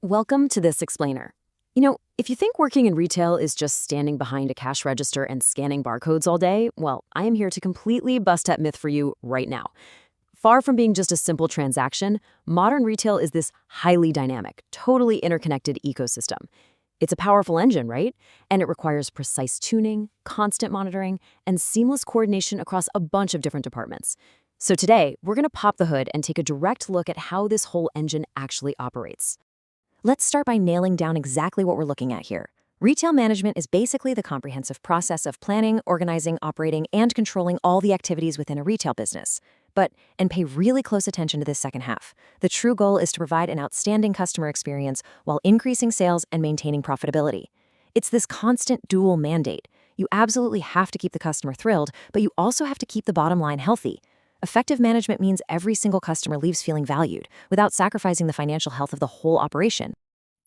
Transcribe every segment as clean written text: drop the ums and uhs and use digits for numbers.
Welcome to This Explainer. If you think working in retail is just standing behind a cash register and scanning barcodes all day, well, I am here to completely bust that myth for you right now. Far from being just a simple transaction, modern retail is this highly dynamic, totally interconnected ecosystem. It's a powerful engine, right? And it requires precise tuning, constant monitoring, and seamless coordination across a bunch of different departments. So today, we're going to pop the hood and take a direct look at how this whole engine actually operates. Let's start by nailing down exactly what we're looking at here. Retail management is basically the comprehensive process of planning, organizing, operating, and controlling all the activities within a retail business. And pay really close attention to this second half. The true goal is to provide an outstanding customer experience while increasing sales and maintaining profitability. It's this constant dual mandate. You absolutely have to keep the customer thrilled, but you also have to keep the bottom line healthy. Effective management means every single customer leaves feeling valued without sacrificing the financial health of the whole operation.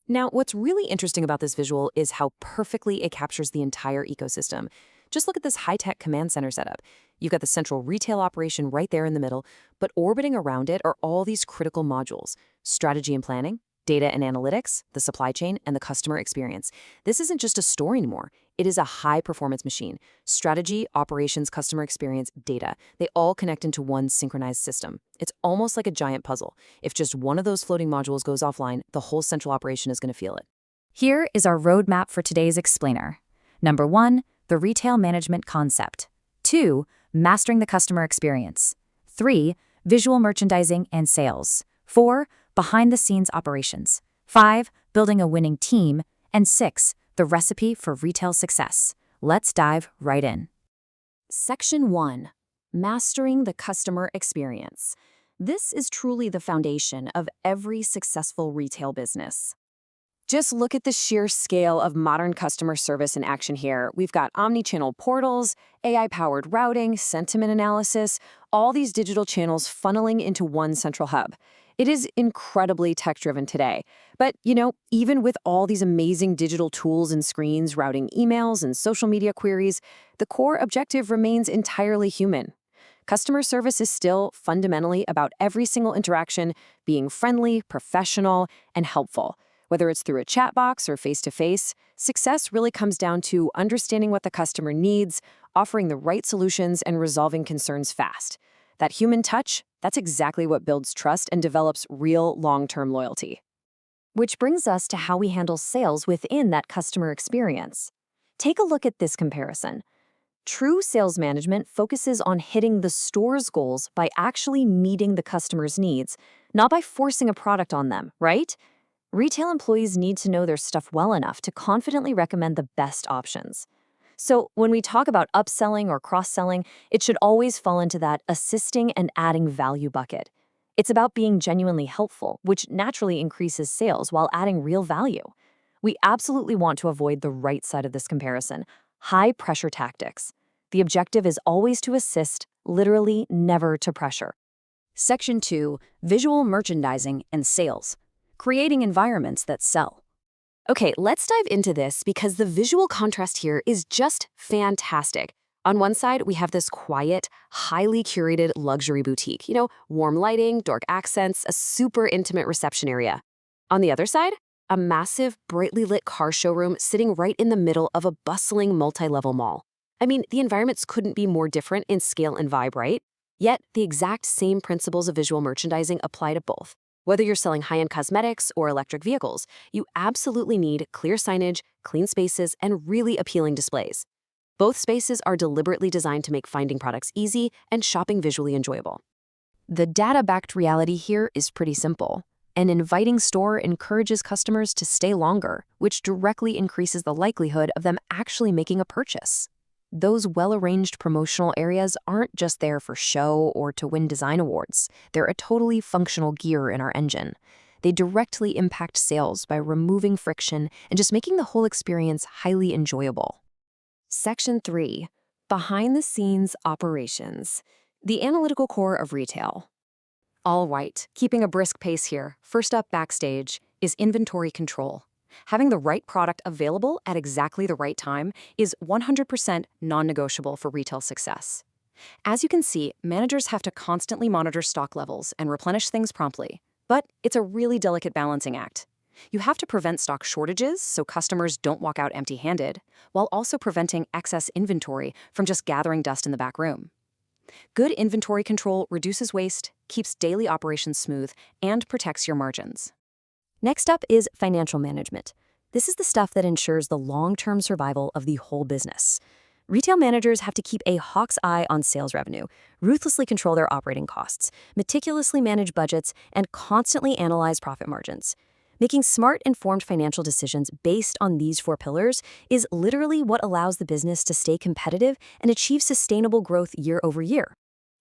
Now, what's really interesting about this visual is how perfectly it captures the entire ecosystem. Just look at this high-tech command center setup. You've got the central retail operation right there in the middle, but orbiting around it are all these critical modules: strategy and planning, data and analytics, the supply chain, and the customer experience. This isn't just a store anymore. It is a high-performance machine. Strategy, operations, customer experience, data, they all connect into one synchronized system. It's almost like a giant puzzle. If just one of those floating modules goes offline, the whole central operation is going to feel it. Here is our roadmap for today's explainer. Number 1, the retail management concept. 2, mastering the customer experience. 3, visual merchandising and sales. 4, behind-the-scenes operations. 5, building a winning team. And 6, the recipe for retail success. Let's dive right in. Section 1. Mastering the customer experience. This is truly the foundation of every successful retail business. Just look at the sheer scale of modern customer service in action here. We've got omni-channel portals, AI-powered routing, sentiment analysis, all these digital channels funneling into one central hub. It is incredibly tech-driven today. But, even with all these amazing digital tools and screens routing emails and social media queries, the core objective remains entirely human. Customer service is still fundamentally about every single interaction being friendly, professional, and helpful. Whether it's through a chat box or face-to-face, success really comes down to understanding what the customer needs, offering the right solutions, and resolving concerns fast. That human touch, that's exactly what builds trust and develops real long-term loyalty. Which brings us to how we handle sales within that customer experience. Take a look at this comparison. True sales management focuses on hitting the store's goals by actually meeting the customer's needs, not by forcing a product on them, right? Retail employees need to know their stuff well enough to confidently recommend the best options. So when we talk about upselling or cross-selling, it should always fall into that assisting and adding value bucket. It's about being genuinely helpful, which naturally increases sales while adding real value. We absolutely want to avoid the right side of this comparison: high-pressure tactics. The objective is always to assist, literally never to pressure. Section 2, visual merchandising and sales. Creating environments that sell. Okay, let's dive into this because the visual contrast here is just fantastic. On one side, we have this quiet, highly curated luxury boutique. Warm lighting, dark accents, a super intimate reception area. On the other side, a massive, brightly lit car showroom sitting right in the middle of a bustling multi-level mall. The environments couldn't be more different in scale and vibe, right? Yet, the exact same principles of visual merchandising apply to both. Whether you're selling high-end cosmetics or electric vehicles, you absolutely need clear signage, clean spaces, and really appealing displays. Both spaces are deliberately designed to make finding products easy and shopping visually enjoyable. The data-backed reality here is pretty simple. An inviting store encourages customers to stay longer, which directly increases the likelihood of them actually making a purchase. Those well-arranged promotional areas aren't just there for show or to win design awards. They're a totally functional gear in our engine. They directly impact sales by removing friction and just making the whole experience highly enjoyable. Section 3. Behind-the-scenes operations. The analytical core of retail. All right, keeping a brisk pace here. First up backstage is inventory control. Having the right product available at exactly the right time is 100% non-negotiable for retail success. As you can see, managers have to constantly monitor stock levels and replenish things promptly. But it's a really delicate balancing act. You have to prevent stock shortages so customers don't walk out empty-handed, while also preventing excess inventory from just gathering dust in the back room. Good inventory control reduces waste, keeps daily operations smooth, and protects your margins. Next up is financial management. This is the stuff that ensures the long-term survival of the whole business. Retail managers have to keep a hawk's eye on sales revenue, ruthlessly control their operating costs, meticulously manage budgets, and constantly analyze profit margins. Making smart, informed financial decisions based on these 4 pillars is literally what allows the business to stay competitive and achieve sustainable growth year over year.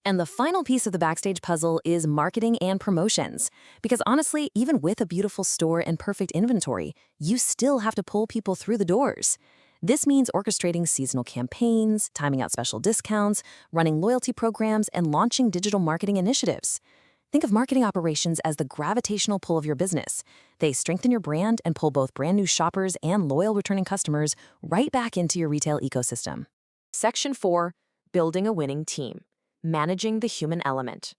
And the final piece of the backstage puzzle is marketing and promotions. Because honestly, even with a beautiful store and perfect inventory, you still have to pull people through the doors. This means orchestrating seasonal campaigns, timing out special discounts, running loyalty programs, and launching digital marketing initiatives. Think of marketing operations as the gravitational pull of your business. They strengthen your brand and pull both brand new shoppers and loyal returning customers right back into your retail ecosystem. Section 4, building a winning team, managing the human element.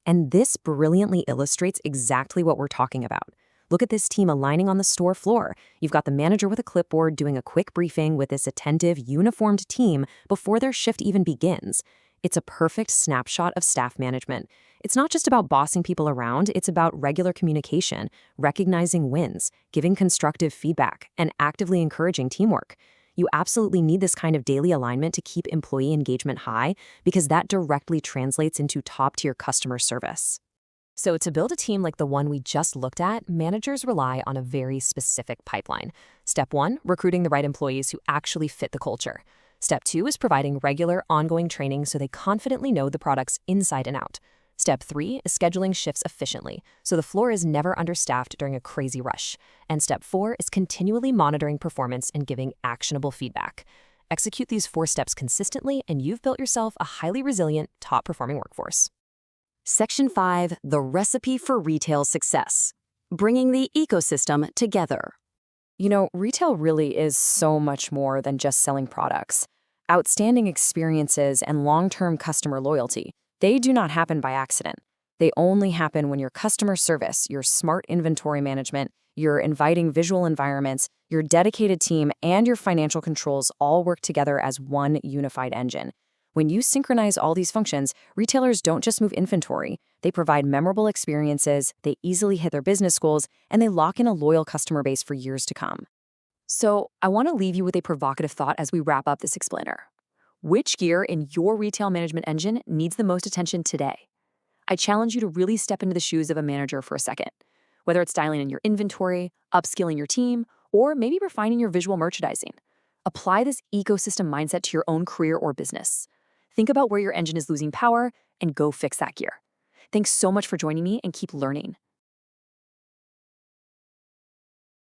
And this brilliantly illustrates exactly what we're talking about. Look at this team aligning on the store floor. You've got the manager with a clipboard doing a quick briefing with this attentive, uniformed team before their shift even begins. It's a perfect snapshot of staff management. It's not just about bossing people around, it's about regular communication, recognizing wins, giving constructive feedback, and actively encouraging teamwork. You absolutely need this kind of daily alignment to keep employee engagement high because that directly translates into top-tier customer service. So to build a team like the one we just looked at, managers rely on a very specific pipeline. Step 1, recruiting the right employees who actually fit the culture. Step 2 is providing regular, ongoing training so they confidently know the products inside and out. Step 3 is scheduling shifts efficiently, so the floor is never understaffed during a crazy rush. And Step 4 is continually monitoring performance and giving actionable feedback. Execute these 4 steps consistently, and you've built yourself a highly resilient, top-performing workforce. Section 5, the recipe for retail success, bringing the ecosystem together. You know, retail really is so much more than just selling products. Outstanding experiences and long-term customer loyalty, they do not happen by accident. They only happen when your customer service, your smart inventory management, your inviting visual environments, your dedicated team, and your financial controls all work together as one unified engine. When you synchronize all these functions, retailers don't just move inventory. They provide memorable experiences, they easily hit their business goals, and they lock in a loyal customer base for years to come. So, I want to leave you with a provocative thought as we wrap up this explainer. Which gear in your retail management engine needs the most attention today? I challenge you to really step into the shoes of a manager for a second. Whether it's dialing in your inventory, upskilling your team, or maybe refining your visual merchandising. Apply this ecosystem mindset to your own career or business. Think about where your engine is losing power and go fix that gear. Thanks so much for joining me and keep learning.